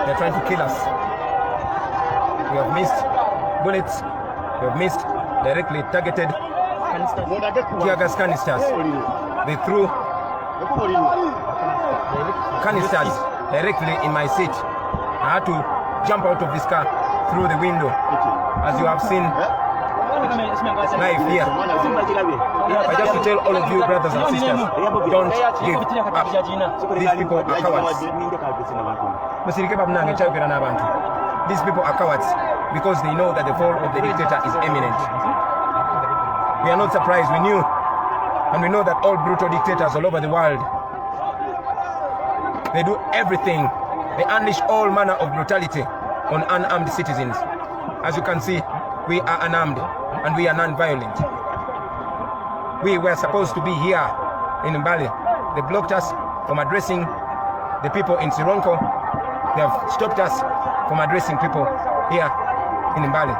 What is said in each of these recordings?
They're trying to kill us. We have missed bullets. We have missed directly targeted tear gas canisters. They threw canisters directly in my seat. I had to jump out of this car through the window. As you have seen live here. I just to tell all of you brothers and sisters, don't give up. These people are cowards. These people are cowards because they know that the fall of the dictator is imminent. We are not surprised. We knew, and we know that all brutal dictators all over the world, they do everything. They unleash all manner of brutality on unarmed citizens. As you can see, we are unarmed and we are non-violent. We were supposed to be here in Mbale. They blocked us from addressing the people in Sironko. They have stopped us from addressing people here in Mbale.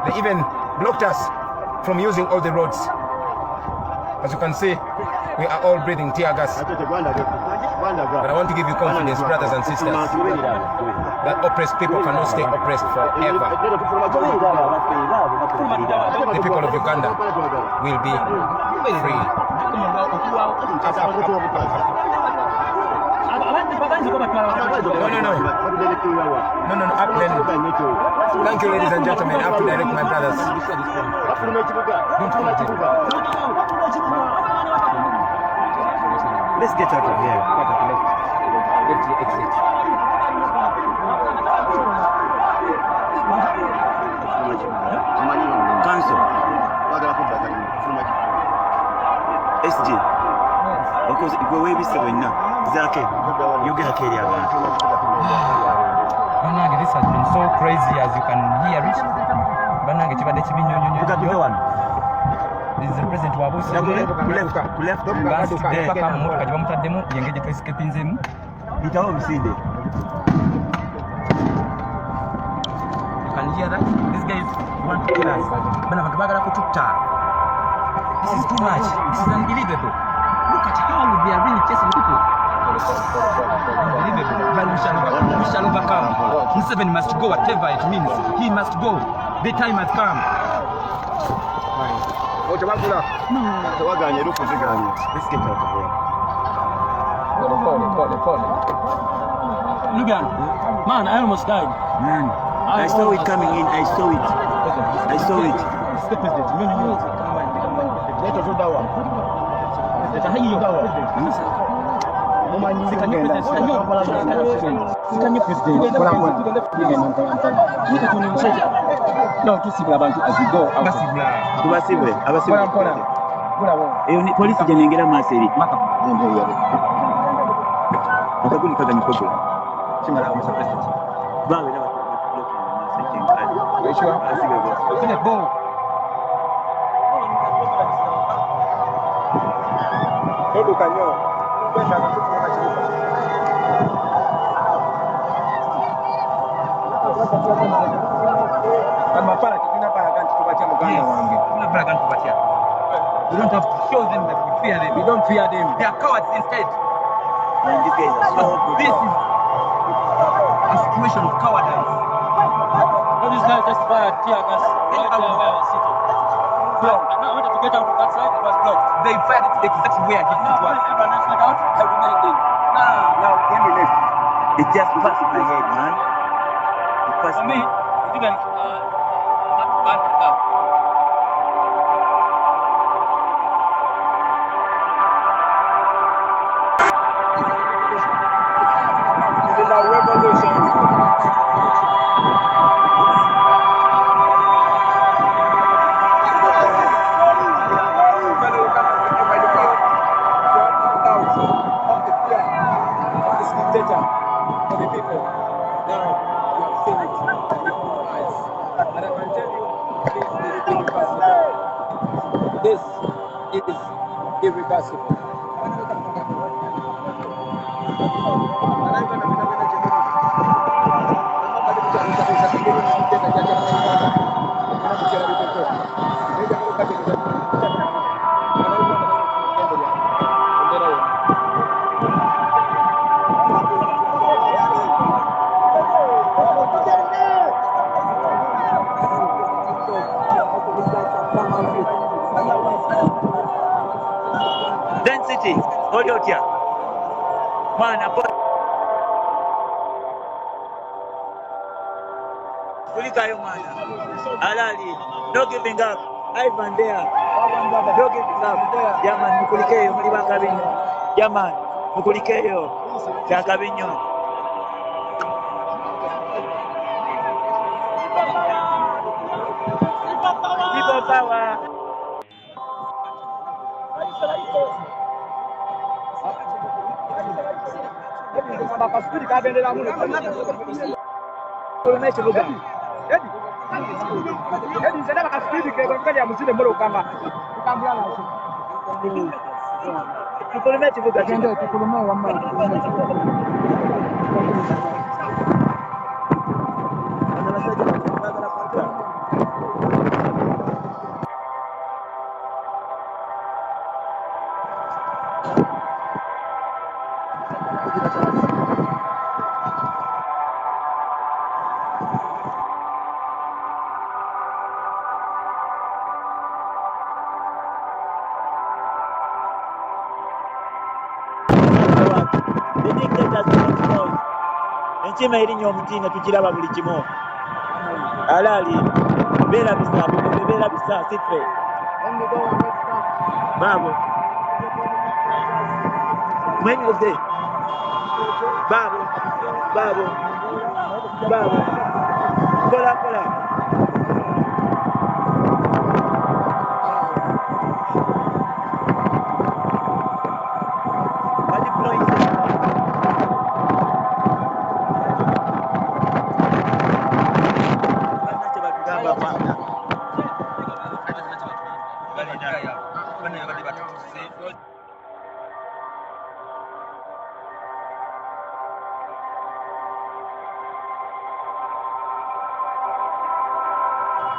They even blocked us from using all the roads. As you can see, we are all breathing tear gas. But I want to give you confidence, brothers and sisters, that oppressed people cannot stay oppressed forever. The people of Uganda will be free. No, up then. Thank you, ladies and gentlemen. I have to direct my brothers. Let's get out of here. Exit. Cancel. SG. Because if we be 7 now, Zake, you get a carrier. Bangi, this has been so crazy as you can hear it. Bangi, this is the president of Abuja. Left. You can hear that? These guys want to kill us. This is too much. This is unbelievable. Look at how they are really chasing people. Unbelievable. But we shall overcome. Museveni must go, whatever it means. He must go. The time has come. Let's get out of here. Look at man, I almost died. Man, I saw it coming in. I saw it. Abantu as we go. Police jenengera maseri. Akaguni kagani kodo. Chimara Mr. President. Bawe na we don't have to show them that we fear them. We don't fear them. They are cowards instead. This is a situation of cowardice. What is that? Just fire tear gas. I wanted to get out of that side. It was blocked. They fired it exactly where it was. Everyone else went out. I remained in. Now, when we left, it just passed my head, man. It passed me. It didn't back up. This is irreversible. Kiti, oli otya? Mwana kulikayo mwana. Alali. No giving up. Ivan there. No giving up. Yaman mukulikeyo muli bakabinyo. Yaman mukulikeyo. Kyakabinyo. People power. Enchima erinnya omutiine tukiraba buli kimu. Alali beera bisa beera bisa sitre baabo mwenyoze baabo kola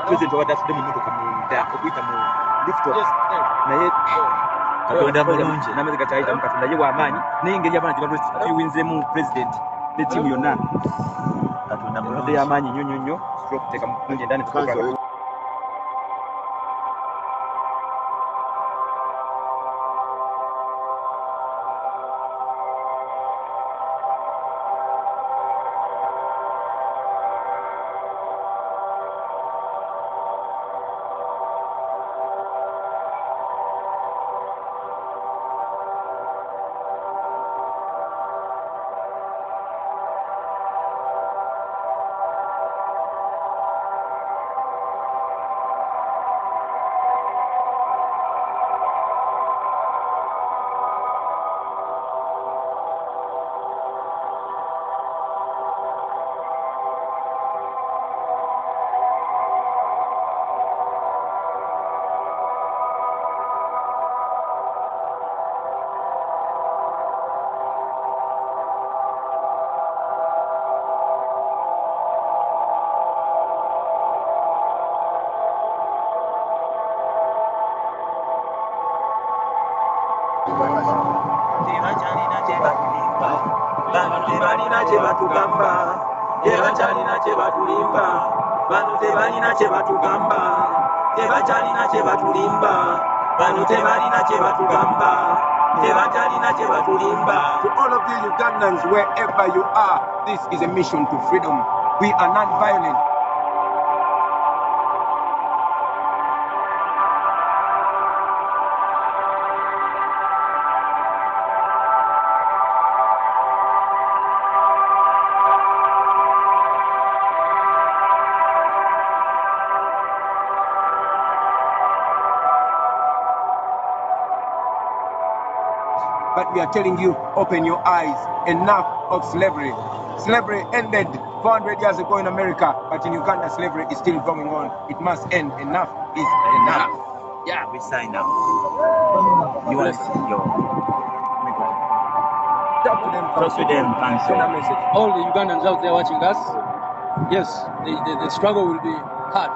President wadatudde mu mmotoka munda okuyita mu lift naye katonda mulungi n'amazzi gatayitamu katonda ye w'amaanyi naye engeri abaana gye batuwinzemu president ne ttiimu yonna katonda mulungi y'amaanyi nnyo okuteeka mu kulungi endani tukakala. To all of you Ugandans, wherever you are, this is a mission to freedom. We are non-violent. But we are telling you, open your eyes. Enough of slavery. Slavery ended 400 years ago in America, but in Uganda, slavery is still going on. It must end. Enough is enough. Yeah, we sign up. You want to see your... Talk to them, send a message. All the Ugandans out there watching us, yes, the struggle will be hard.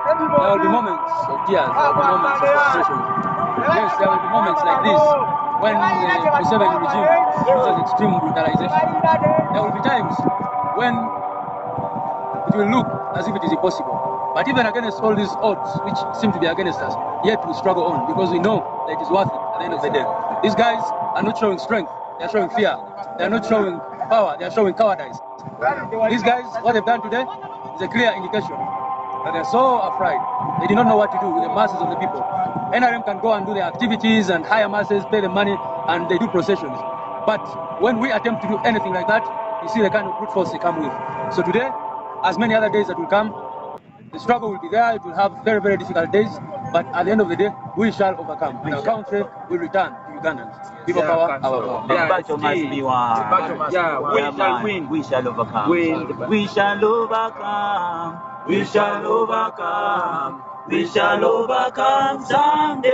There will be moments of tears, there will be moments of frustration. Yes, there will be moments like this when the Museveni regime uses extreme brutalization. There will be times when it will look as if it is impossible. But even against all these odds, which seem to be against us, yet we struggle on because we know that it is worth it at the end of the day. These guys are not showing strength, they are showing fear. They are not showing power, they are showing cowardice. These guys, what they've done today is a clear indication that they're so afraid. They do not know what to do with the masses of the people. NRM can go and do their activities and hire masses, pay them money, and they do processions. But when we attempt to do anything like that, you see the kind of brute force they come with. So today, as many other days that will come, the struggle will be there. It will have very, very difficult days. But at the end of the day, we shall overcome. And our country will return to Ugandans. People power, our power. The battle must be won. We shall win. We shall overcome. We shall overcome. We shall overcome. We shall overcome someday.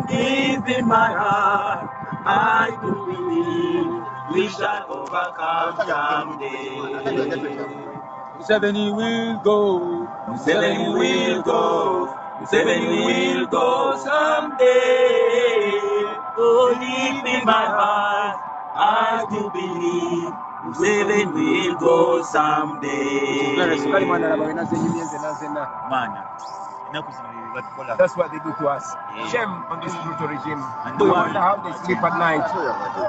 Deep in my heart, I do believe we shall overcome someday. Museveni will go. Museveni will go. Museveni will go someday. Oh, deep in my heart, I do believe Museveni will go someday. That's what they do to us. Shame on this brutal regime. I wonder how they sleep at night.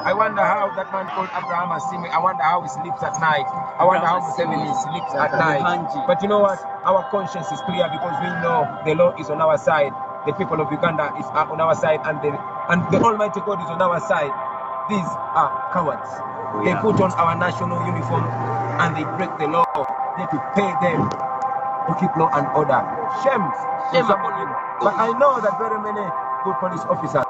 I wonder how that man called Abraham Asimi, I wonder how he sleeps at night. I wonder how Museveni sleeps at night. But you know what? Our conscience is clear because we know the law is on our side. The people of Uganda is on our side, and the Almighty God is on our side. These are cowards. They put on our national uniform and they break the law. They have to pay them to keep law and order. Shame upon you. But I know that very many good police officers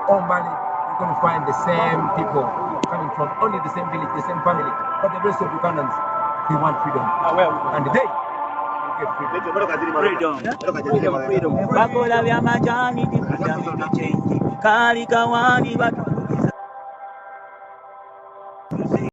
or Mbale, you're going to find the same people coming from only the same village, the same family. But the rest of Ugandans, they want freedom. And they get freedom. Bakola bya majani dipita change. Kali kawani batu